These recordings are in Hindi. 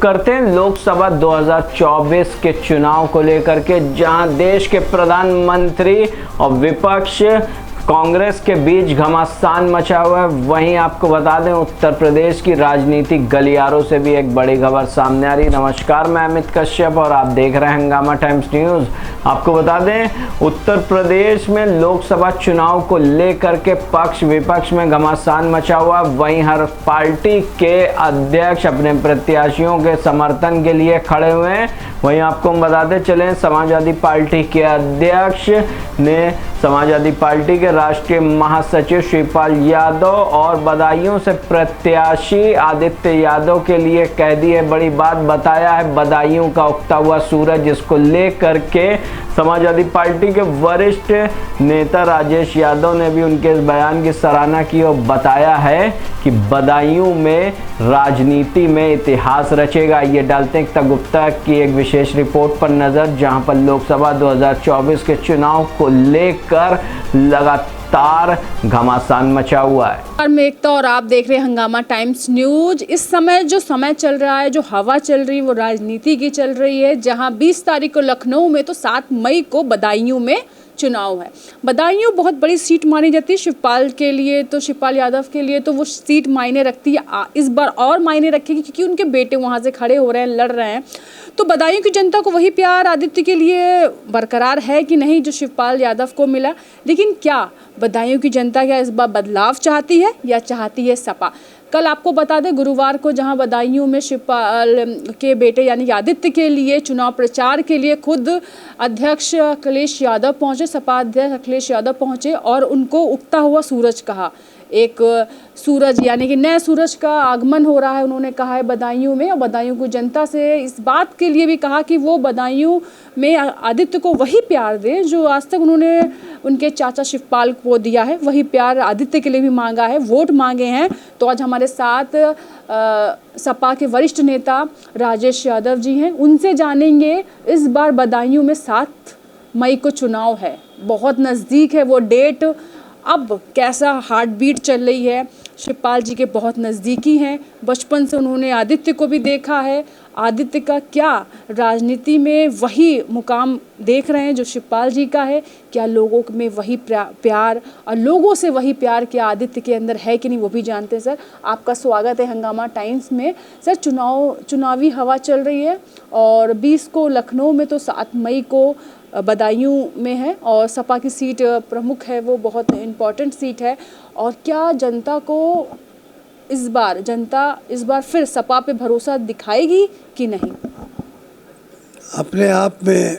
करते हैं लोकसभा 2024 के चुनाव को लेकर के, जहां देश के प्रधानमंत्री और विपक्ष कांग्रेस के बीच घमासान मचा हुआ है। वहीं आपको बता दें उत्तर प्रदेश की राजनीतिक गलियारों से भी एक बड़ी खबर सामने आ रही। नमस्कार, मैं अमित कश्यप और आप देख रहे हैं हंगामा टाइम्स न्यूज़। आपको बता दें उत्तर प्रदेश में लोकसभा चुनाव को लेकर के पक्ष विपक्ष में घमासान मचा हुआ। वहीं हर पार्टी के अध्यक्ष अपने प्रत्याशियों के समर्थन के लिए खड़े हुए हैं। वहीं आपको हम बताते चलें समाजवादी पार्टी के अध्यक्ष ने समाजवादी पार्टी के राष्ट्रीय महासचिव शिवपाल यादव और बदायूं से प्रत्याशी आदित्य यादव के लिए कह दी है बड़ी बात। बताया है बदायूं का उगता हुआ सूरज, जिसको लेकर के समाजवादी पार्टी के वरिष्ठ नेता राजेश यादव ने भी उनके इस बयान की सराहना की और बताया है कि बदायूं में राजनीति में इतिहास रचेगा। ये डालते हैं एकता गुप्ता की एक विशेष रिपोर्ट पर नजर, जहां पर लोकसभा 2024 के चुनाव को लेकर लगातार घमासान मचा हुआ है। मैं एकता और आप देख रहे हैं हंगामा टाइम्स न्यूज। इस समय जो समय चल रहा है, जो हवा चल रही है वो राजनीति की चल रही है। जहां 20 तारीख को लखनऊ में तो 7 मई को बदायूं में चुनाव है। बदायूं बहुत बड़ी सीट मानी जाती है शिवपाल के लिए, तो शिवपाल यादव के लिए तो वो सीट मायने रखती है। इस बार और मायने रखेगी क्योंकि उनके बेटे वहां से खड़े हो रहे हैं, लड़ रहे हैं। तो बदायूं की जनता को वही प्यार आदित्य के लिए बरकरार है कि नहीं जो शिवपाल यादव को मिला। लेकिन क्या बदायूं की जनता क्या इस बार बदलाव चाहती है या चाहती है सपा? कल आपको बता दें गुरुवार को जहां बदायूं में शिवपाल के बेटे यानी आदित्य के लिए चुनाव प्रचार के लिए खुद अध्यक्ष अखिलेश यादव पहुंचे, सपा अध्यक्ष अखिलेश यादव पहुंचे और उनको उगता हुआ सूरज कहा। एक सूरज यानी कि नए सूरज का आगमन हो रहा है उन्होंने कहा है बदायूं में। और बदायूं को जनता से इस बात के लिए भी कहा कि वो बदायूं में आदित्य को वही प्यार दें जो आज तक उन्होंने उनके चाचा शिवपाल को दिया है। वही प्यार आदित्य के लिए भी मांगा है, वोट मांगे हैं। तो आज हमारे साथ सपा के वरिष्ठ नेता राजेश यादव जी हैं, उनसे जानेंगे इस बार बदायूं में 7 मई को चुनाव है, बहुत नज़दीक है वो डेट। अब कैसा हार्ट बीट चल रही है, शिवपाल जी के बहुत नज़दीकी हैं, बचपन से उन्होंने आदित्य को भी देखा है। आदित्य का क्या राजनीति में वही मुकाम देख रहे हैं जो शिवपाल जी का है? क्या लोगों में वही प्यार और लोगों से वही प्यार क्या आदित्य के अंदर है कि नहीं, वो भी जानते हैं। सर आपका स्वागत है हंगामा टाइम्स में। सर चुनावी हवा चल रही है और 20 को लखनऊ में तो 7 मई को बदायूं में है और सपा की सीट प्रमुख है, वो बहुत इम्पॉर्टेंट सीट है। और क्या जनता इस बार फिर सपा पे भरोसा दिखाएगी कि नहीं? अपने आप में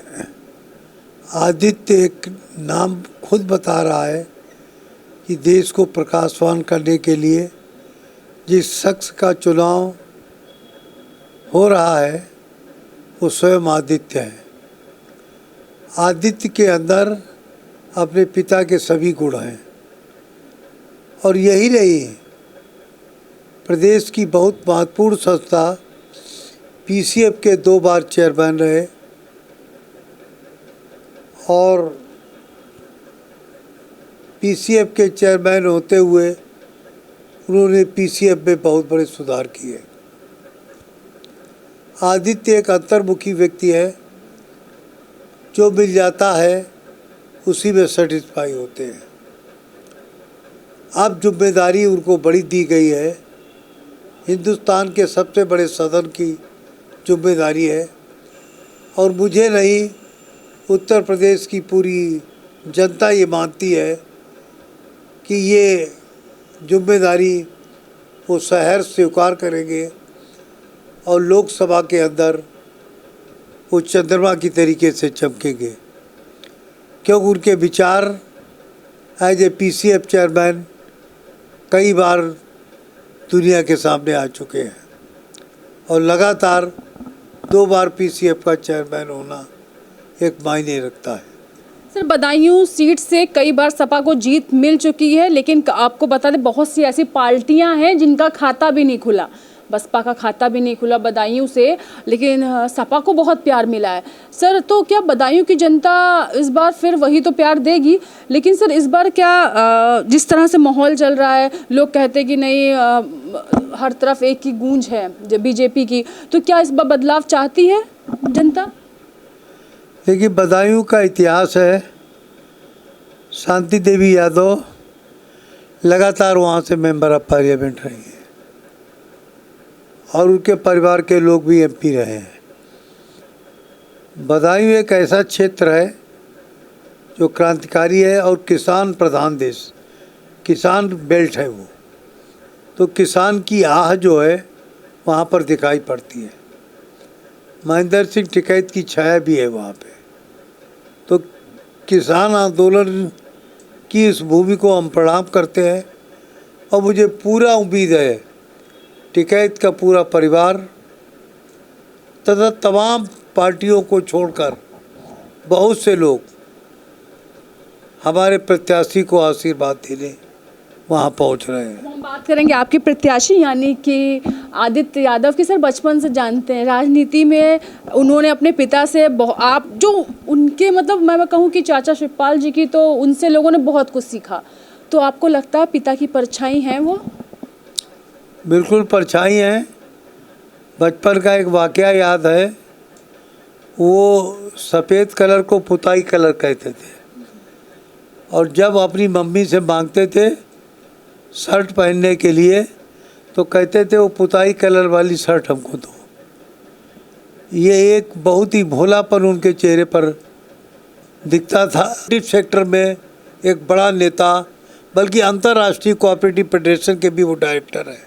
आदित्य एक नाम खुद बता रहा है कि देश को प्रकाशवान करने के लिए जिस शख्स का चुनाव हो रहा है वो स्वयं आदित्य है। आदित्य के अंदर अपने पिता के सभी गुण हैं और यही नहीं, प्रदेश की बहुत महत्वपूर्ण संस्था पीसीएफ के 2 बार चेयरमैन रहे और पीसीएफ के चेयरमैन होते हुए उन्होंने पीसीएफ में बहुत बड़े सुधार किए। आदित्य एक अंतर्मुखी व्यक्ति है, जो मिल जाता है उसी में सेटिस्फाई होते हैं। अब जिम्मेदारी उनको बड़ी दी गई है, हिंदुस्तान के सबसे बड़े सदन की जिम्मेदारी है और मुझे नहीं उत्तर प्रदेश की पूरी जनता ये मानती है कि ये जिम्मेदारी वो सहर्ष स्वीकार करेंगे और लोकसभा के अंदर वो चंद्रमा की तरीके से चमकेंगे, क्योंकि उनके विचार एज ए पीसीएफ चेयरमैन कई बार दुनिया के सामने आ चुके हैं और लगातार 2 बार पीसीएफ का चेयरमैन होना एक मायने रखता है। सर बदायूं सीट से कई बार सपा को जीत मिल चुकी है, लेकिन आपको बता दें बहुत सी ऐसी पार्टियां हैं जिनका खाता भी नहीं खुला। बसपा का खाता भी नहीं खुला बदायूं से, लेकिन सपा को बहुत प्यार मिला है। सर तो क्या बदायूं की जनता इस बार फिर वही तो प्यार देगी? लेकिन सर इस बार क्या जिस तरह से माहौल चल रहा है, लोग कहते हैं कि नहीं हर तरफ एक ही गूंज है जो बीजेपी की, तो क्या इस बार बदलाव चाहती है जनता? देखिए, बदायूं का इतिहास है, शांति देवी यादव लगातार वहाँ से मेंबर ऑफ पार्लियामेंट रही है और उनके परिवार के लोग भी एमपी रहे हैं। बदायूं एक ऐसा क्षेत्र है जो क्रांतिकारी है और किसान प्रधान देश, किसान बेल्ट है वो, तो किसान की आह जो है वहाँ पर दिखाई पड़ती है। महेंद्र सिंह टिकैत की छाया भी है वहाँ पे, तो किसान आंदोलन की इस भूमि को हम प्रणाम करते हैं और मुझे पूरा उम्मीद है टिकैत का पूरा परिवार तथा तमाम पार्टियों को छोड़कर बहुत से लोग हमारे प्रत्याशी को आशीर्वाद देने वहाँ पहुँच रहे हैं। हम बात करेंगे आपके प्रत्याशी यानी कि आदित्य यादव की। सर, बचपन से जानते हैं राजनीति में उन्होंने अपने पिता से आप जो उनके मतलब मैं कहूँ कि चाचा शिवपाल जी की, तो उनसे लोगों ने बहुत कुछ सीखा, तो आपको लगता है पिता की परछाई हैं वो? बिल्कुल परछाई हैं। बचपन का एक वाकया याद है, वो सफ़ेद कलर को पुताई कलर कहते थे और जब अपनी मम्मी से मांगते थे शर्ट पहनने के लिए तो कहते थे वो पुताई कलर वाली शर्ट हमको दो। ये एक बहुत ही भोलापन उनके चेहरे पर दिखता था। कोऑपरेटिव सेक्टर में एक बड़ा नेता, बल्कि अंतर्राष्ट्रीय कोऑपरेटिव फेडरेशन के भी वो डायरेक्टर हैं।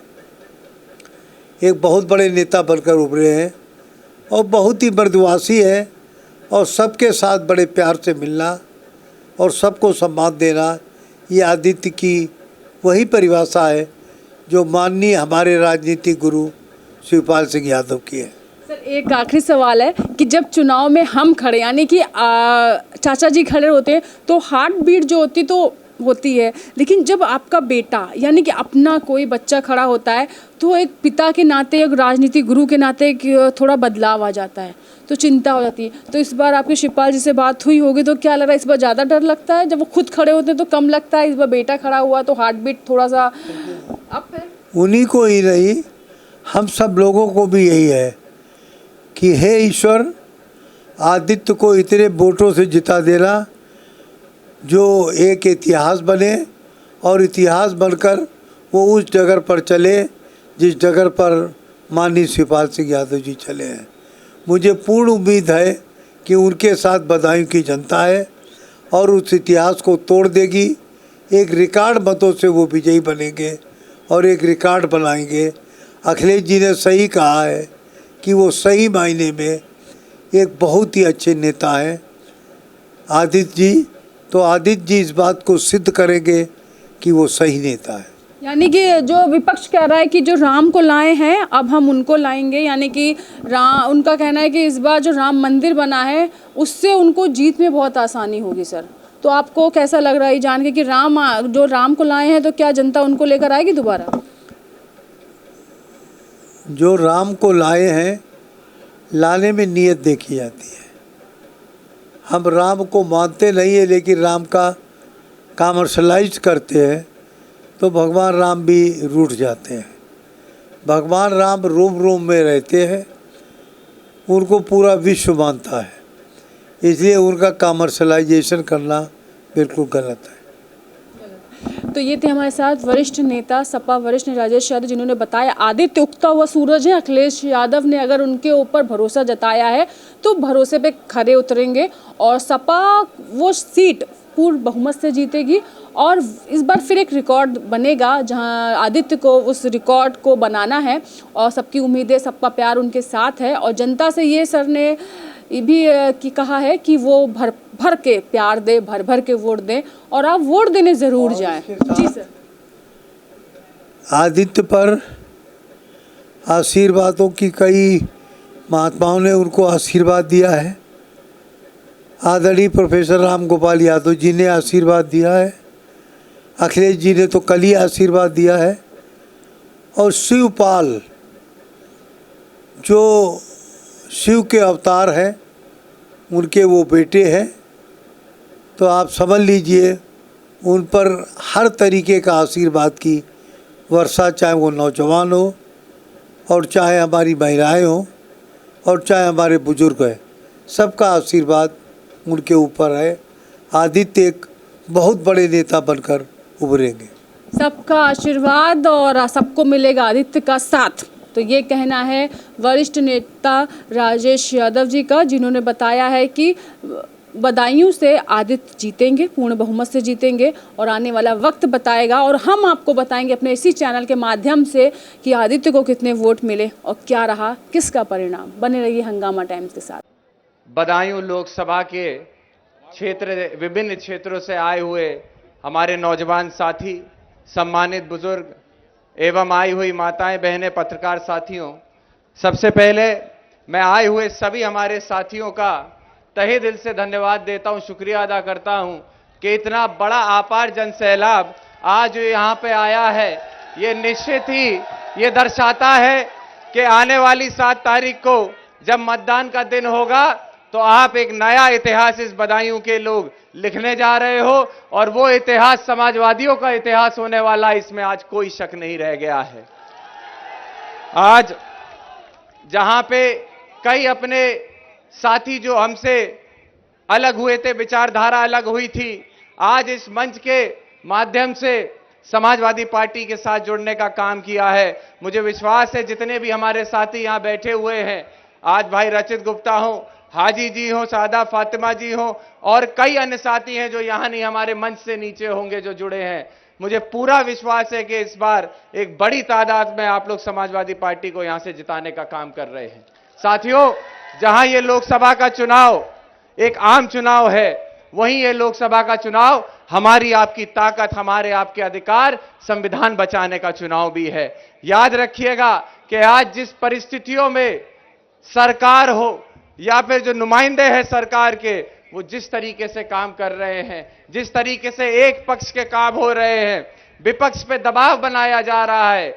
एक बहुत बड़े नेता बनकर उभरे हैं और बहुत ही मृदुभाषी है और सबके साथ बड़े प्यार से मिलना और सबको सम्मान देना, ये आदित्य की वही परिभाषा है जो माननीय हमारे राजनीतिक गुरु शिवपाल सिंह यादव की है। सर, एक आखिरी सवाल है कि जब चुनाव में हम खड़े यानी कि चाचा जी खड़े होते हैं तो हार्ट बीट जो होती तो होती है, लेकिन जब आपका बेटा यानी कि अपना कोई बच्चा खड़ा होता है तो एक पिता के नाते, एक राजनीतिक गुरु के नाते थोड़ा बदलाव आ जाता है, तो चिंता हो जाती है। तो इस बार आपके शिवपाल जी से बात हुई होगी, तो क्या लग रहा है इस बार ज़्यादा डर लगता है? जब वो खुद खड़े होते हैं तो कम लगता है, इस बार बेटा खड़ा हुआ तो हार्ट बीट थोड़ा सा अप है? उन्हीं को ही नहीं, हम सब लोगों को भी यही है कि हे ईश्वर, आदित्य को इतने वोटों से जिता देना जो एक इतिहास बने और इतिहास बनकर वो उस जगह पर चले जिस जगह पर माननीय शिवपाल सिंह यादव जी चले हैं। मुझे पूर्ण उम्मीद है कि उनके साथ बदायूं की जनता है और उस इतिहास को तोड़ देगी। एक रिकॉर्ड मतों से वो विजयी बनेंगे और एक रिकॉर्ड बनाएंगे। अखिलेश जी ने सही कहा है कि वो सही मायने में एक बहुत ही अच्छे नेता हैं आदित्य जी, तो आदित्य जी इस बात को सिद्ध करेंगे कि वो सही नेता है। यानी कि जो विपक्ष कह रहा है कि जो राम को लाए हैं अब हम उनको लाएंगे, यानी कि उनका कहना है कि इस बार जो राम मंदिर बना है उससे उनको जीत में बहुत आसानी होगी। सर, तो आपको कैसा लग रहा है जान के कि जो राम को लाए हैं तो क्या जनता उनको लेकर आएगी दोबारा? जो राम को लाए हैं, लाने में नीयत देखी जाती है। हम राम को मानते नहीं है, लेकिन राम का कमर्शलाइज करते हैं तो भगवान राम भी रूठ जाते हैं। भगवान राम रोम रोम में रहते हैं, उनको पूरा विश्व मानता है, इसलिए उनका कमर्शलाइजेशन करना बिल्कुल गलत है। तो ये थे हमारे साथ वरिष्ठ नेता सपा वरिष्ठ राजेश यादव, जिन्होंने बताया आदित्य उगता हुआ सूरज है। अखिलेश यादव ने अगर उनके ऊपर भरोसा जताया है तो भरोसे पे खरे उतरेंगे और सपा वो सीट पूर्ण बहुमत से जीतेगी और इस बार फिर एक रिकॉर्ड बनेगा जहां आदित्य को उस रिकॉर्ड को बनाना है और सबकी उम्मीदें, सबका प्यार उनके साथ है और जनता से ये सर ने ये भी कहा है कि वो भर भर के प्यार दे, भर भर के वोट दें और आप वोट देने ज़रूर जाएं। जी सर। आदित्य पर आशीर्वादों की कई महात्माओं ने उनको आशीर्वाद दिया है। आदरणीय प्रोफेसर राम गोपाल यादव जी ने आशीर्वाद दिया है, अखिलेश जी ने तो कल ही आशीर्वाद दिया है और शिवपाल जो शिव के अवतार हैं, उनके वो बेटे हैं, तो आप समझ लीजिए उन पर हर तरीके का आशीर्वाद की वर्षा, चाहे वो नौजवान हो और चाहे हमारी महिलाएं हों और चाहे हमारे बुजुर्ग हैं, सबका आशीर्वाद उनके ऊपर है। आदित्य एक बहुत बड़े नेता बनकर उभरेंगे। सबका आशीर्वाद और सबको मिलेगा आदित्य का साथ, तो ये कहना है वरिष्ठ नेता राजेश यादव जी का, जिन्होंने बताया है कि बदायूं से आदित्य जीतेंगे, पूर्ण बहुमत से जीतेंगे और आने वाला वक्त बताएगा और हम आपको बताएंगे अपने इसी चैनल के माध्यम से कि आदित्य को कितने वोट मिले और क्या रहा किसका परिणाम। बने रहिए हंगामा टाइम्स के साथ। बदायूं लोकसभा के विभिन्न क्षेत्रों से आए हुए हमारे नौजवान साथी, सम्मानित बुजुर्ग एवं आई हुई माताएं, बहनें, पत्रकार साथियों, सबसे पहले मैं आए हुए सभी हमारे साथियों का तहे दिल से धन्यवाद देता हूं, शुक्रिया अदा करता हूं कि इतना बड़ा अपार जन सैलाब आज यहां पे आया है। ये निश्चित ही ये दर्शाता है कि आने वाली 7 तारीख को जब मतदान का दिन होगा तो आप एक नया इतिहास इस बदायूं के लोग लिखने जा रहे हो और वो इतिहास समाजवादियों का इतिहास होने वाला, इसमें आज कोई शक नहीं रह गया है। आज जहां पे कई अपने साथी जो हमसे अलग हुए थे, विचारधारा अलग हुई थी, आज इस मंच के माध्यम से समाजवादी पार्टी के साथ जुड़ने का काम किया है। मुझे विश्वास है जितने भी हमारे साथी यहां बैठे हुए हैं, आज भाई रचित गुप्ता हो, हाजी जी हो, सादा फातिमा जी हो और कई अन्य साथी हैं जो यहां नहीं हमारे मंच से नीचे होंगे जो जुड़े हैं, मुझे पूरा विश्वास है कि इस बार एक बड़ी तादाद में आप लोग समाजवादी पार्टी को यहां से जिताने का काम कर रहे हैं। साथियों, जहां ये लोकसभा का चुनाव एक आम चुनाव है, वहीं ये लोकसभा का चुनाव हमारी आपकी ताकत, हमारे आपके अधिकार, संविधान बचाने का चुनाव भी है। याद रखिएगा कि आज जिस परिस्थितियों में सरकार हो या फिर जो नुमाइंदे हैं सरकार के, वो जिस तरीके से काम कर रहे हैं, जिस तरीके से एक पक्ष के काम हो रहे हैं, विपक्ष पे दबाव बनाया जा रहा है,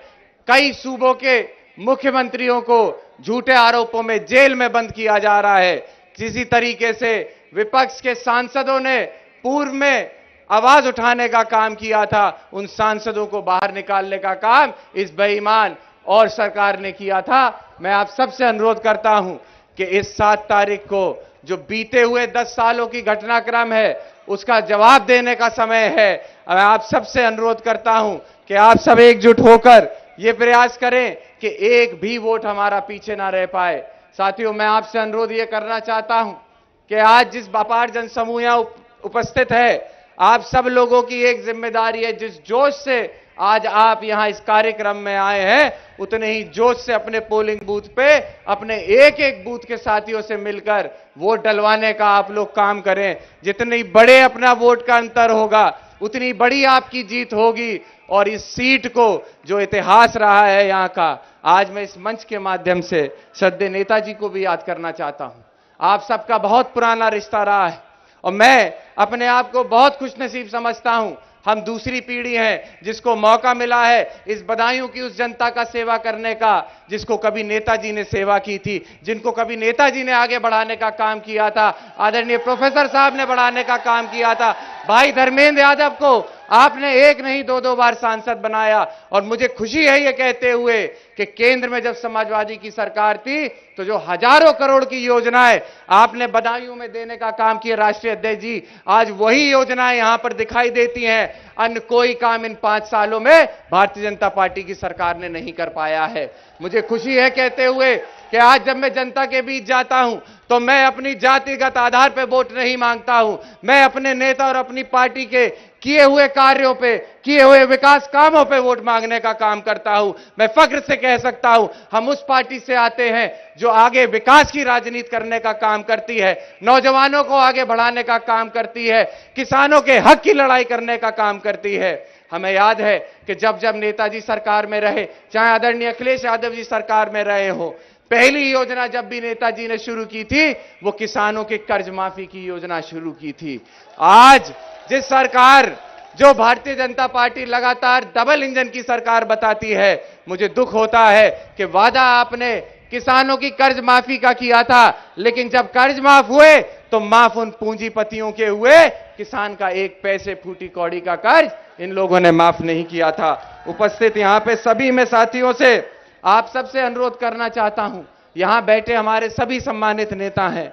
कई सूबों के मुख्यमंत्रियों को झूठे आरोपों में जेल में बंद किया जा रहा है, किसी तरीके से विपक्ष के सांसदों ने पूर्व में आवाज उठाने का काम किया था, उन सांसदों को बाहर निकालने का काम इस बेईमान और सरकार ने किया था। मैं आप सबसे अनुरोध करता हूं कि इस 7 तारीख को जो बीते हुए 10 सालों की घटनाक्रम है उसका जवाब देने का समय है। मैं आप सबसे अनुरोध करता हूं कि आप सब एकजुट होकर यह प्रयास करें कि एक भी वोट हमारा पीछे ना रह पाए। साथियों, मैं आपसे अनुरोध यह करना चाहता हूं कि आज जिस अपार जनसमूह यहां उपस्थित है, आप सब लोगों की एक जिम्मेदारी है, जिस जोश से आज आप यहां इस कार्यक्रम में आए हैं, उतने ही जोश से अपने पोलिंग बूथ पे अपने एक एक बूथ के साथियों से मिलकर वोट डलवाने का आप लोग काम करें। जितनी बड़े अपना वोट का अंतर होगा उतनी बड़ी आपकी जीत होगी और इस सीट को जो इतिहास रहा है यहां का, आज मैं इस मंच के माध्यम से श्रद्धेय नेताजी को भी याद करना चाहता हूं। आप सबका बहुत पुराना रिश्ता रहा है और मैं अपने आप को बहुत खुशनसीब समझता हूं। हम दूसरी पीढ़ी हैं जिसको मौका मिला है इस बदायूं की उस जनता का सेवा करने का जिसको कभी नेताजी ने सेवा की थी, जिनको कभी नेताजी ने आगे बढ़ाने का काम किया था, आदरणीय प्रोफेसर साहब ने बढ़ाने का काम किया था। भाई धर्मेंद्र यादव को आपने एक नहीं 2-2 बार सांसद बनाया और मुझे खुशी है ये कहते हुए कि केंद्र में जब समाजवादी की सरकार थी तो जो हजारों करोड़ की योजनाएं आपने बदायूं में देने का काम किया राष्ट्रीय अध्यक्ष जी, आज वही योजनाएं यहां पर दिखाई देती हैं। अन्य कोई काम इन 5 सालों में भारतीय जनता पार्टी की सरकार ने नहीं कर पाया है। मुझे खुशी है कहते हुए कि आज जब मैं जनता के बीच जाता हूं तो मैं अपनी जातिगत आधार पर वोट नहीं मांगता हूं, मैं अपने नेता और अपनी पार्टी के किए हुए कार्यों पे, किए हुए विकास कामों पे वोट मांगने का काम करता हूं। मैं फख्र से कह सकता हूं हम उस पार्टी से आते हैं जो आगे विकास की राजनीति करने का काम करती है, नौजवानों को आगे बढ़ाने का काम करती है, किसानों के हक की लड़ाई करने का काम करती है। हमें याद है कि जब जब नेताजी सरकार में रहे, चाहे आदरणीय अखिलेश यादव जी सरकार में रहे हो, पहली योजना जब भी नेताजी ने शुरू की थी वो किसानों के कर्ज माफी की योजना शुरू की थी। आज जिस सरकार जो भारतीय जनता पार्टी लगातार डबल इंजन की सरकार बताती है, मुझे दुख होता है कि वादा आपने किसानों की कर्ज माफी का किया था, लेकिन जब कर्ज माफ हुए तो माफ उन पूंजीपतियों के हुए, किसान का एक पैसे फूटी कौड़ी का कर्ज इन लोगों ने माफ नहीं किया था। उपस्थित यहां पे सभी में साथियों से आप सबसे अनुरोध करना चाहता हूं, यहां बैठे हमारे सभी सम्मानित नेता हैं,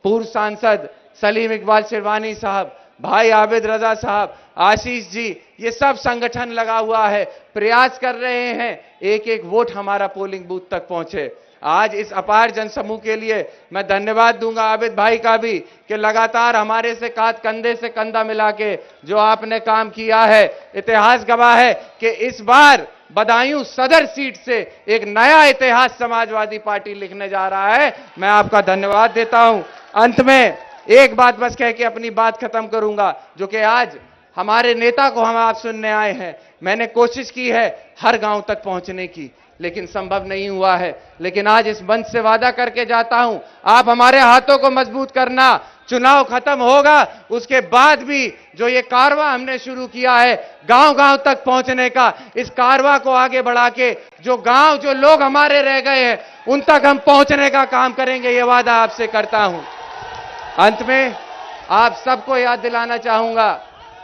पूर्व सांसद सलीम इकबाल शिरवानी साहब, भाई आबिद रजा साहब, आशीष जी, ये सब संगठन लगा हुआ है, प्रयास कर रहे हैं एक एक वोट हमारा पोलिंग बूथ तक पहुंचे। आज इस अपार जनसमूह के लिए मैं धन्यवाद दूंगा आबिद भाई का भी कि लगातार हमारे से कंधे से कंधा मिला के जो आपने काम किया है। इतिहास गवाह है कि इस बार बदायूं सदर सीट से एक नया इतिहास समाजवादी पार्टी लिखने जा रहा है। मैं आपका धन्यवाद देता हूं। अंत में एक बात बस कह के अपनी बात खत्म करूंगा, जो कि आज हमारे नेता को हम आप सुनने आए हैं। मैंने कोशिश की है हर गांव तक पहुंचने की, लेकिन संभव नहीं हुआ है। लेकिन आज इस मंच से वादा करके जाता हूं, आप हमारे हाथों को मजबूत करना। चुनाव खत्म होगा उसके बाद भी जो ये कारवां हमने शुरू किया है गांव गांव तक पहुंचने का, इस कारवां को आगे बढ़ा के जो गांव जो लोग हमारे रह गए हैं उन तक हम पहुंचने का काम करेंगे, ये वादा आपसे करता हूं। अंत में आप सबको याद दिलाना चाहूंगा,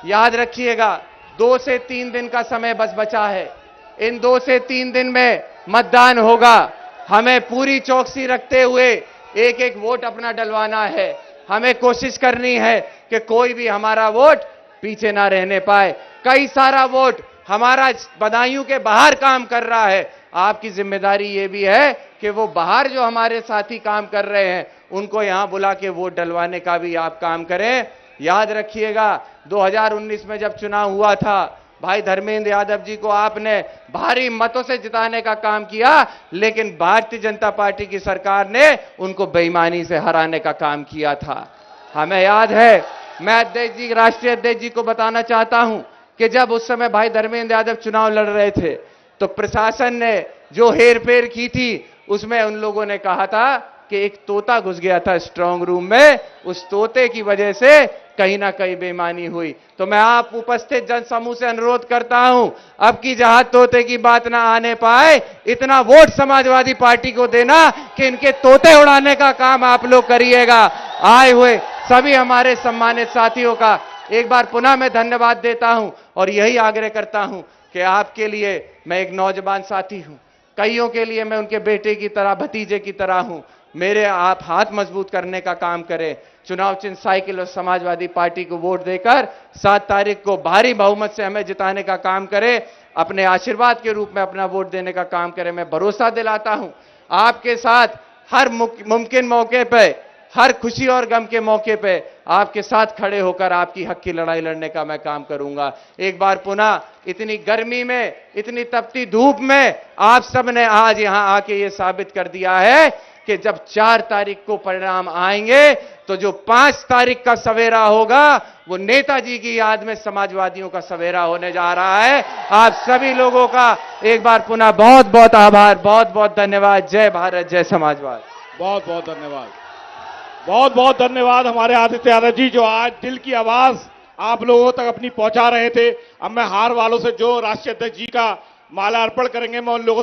याद रखिएगा 2 से 3 दिन का समय बस बचा है। इन 2 से 3 दिन में मतदान होगा। हमें पूरी चौकसी रखते हुए एक एक वोट अपना डलवाना है। हमें कोशिश करनी है कि कोई भी हमारा वोट पीछे ना रहने पाए। कई सारा वोट हमारा बदायूं के बाहर काम कर रहा है। आपकी जिम्मेदारी ये भी है कि वो बाहर जो हमारे साथी काम कर रहे हैं उनको यहां बुला के वोट डलवाने का भी आप काम करें। याद रखिएगा 2019 में जब चुनाव हुआ था, भाई धर्मेंद्र यादव जी को आपने भारी मतों से जिताने का काम किया, लेकिन भारतीय जनता पार्टी की सरकार ने उनको बेईमानी से हराने का काम किया था। हमें याद है, मैं अध्यक्ष जी, राष्ट्रीय अध्यक्ष जी को बताना चाहता हूं कि जब उस समय भाई धर्मेंद्र यादव चुनाव लड़ रहे थे तो प्रशासन ने जो हेरफेर की थी उसमें उन लोगों ने कहा था कि एक तोता घुस गया था स्ट्रांग रूम में, उस तोते की वजह से कहीं ना कहीं बेईमानी हुई। तो मैं आप उपस्थित जनसमूह से अनुरोध करता हूं, अब की जहां तोते की बात ना आने पाए, इतना वोट समाजवादी पार्टी को देना कि इनके तोते उड़ाने का काम आप लोग करिएगा। आए हुए सभी हमारे सम्मानित साथियों का एक बार पुनः मैं धन्यवाद देता हूं और यही आग्रह करता हूं कि आपके लिए मैं एक नौजवान साथी हूं, कईयों के लिए मैं उनके बेटे की तरह, भतीजे की तरह हूं। मेरे आप हाथ मजबूत करने का काम करें। चुनाव चिन्ह साइकिल और समाजवादी पार्टी को वोट देकर 7 तारीख को भारी बहुमत से हमें जिताने का काम करें। अपने आशीर्वाद के रूप में अपना वोट देने का काम करें। मैं भरोसा दिलाता हूं आपके साथ हर मुमकिन मौके पे, हर खुशी और गम के मौके पे आपके साथ खड़े होकर आपकी हक की लड़ाई लड़ने का मैं काम करूंगा। एक बार पुनः इतनी गर्मी में, इतनी तपती धूप में आप सब ने आज यहां आके ये साबित कर दिया है कि जब 4 तारीख को परिणाम आएंगे तो जो 5 तारीख का सवेरा होगा वो नेताजी की याद में समाजवादियों का सवेरा होने जा रहा है। आप सभी लोगों का एक बार पुनः बहुत बहुत आभार, बहुत बहुत धन्यवाद। जय भारत, जय समाजवाद। बहुत बहुत धन्यवाद, बहुत बहुत धन्यवाद हमारे आदित्य यादव जी, जो आज दिल की आवाज आप लोगों तक अपनी पहुंचा रहे थे। अब मैं हार वालों से जो राष्ट्रीय अध्यक्ष जी का माला अर्पण करेंगे, मैं उन लोगों से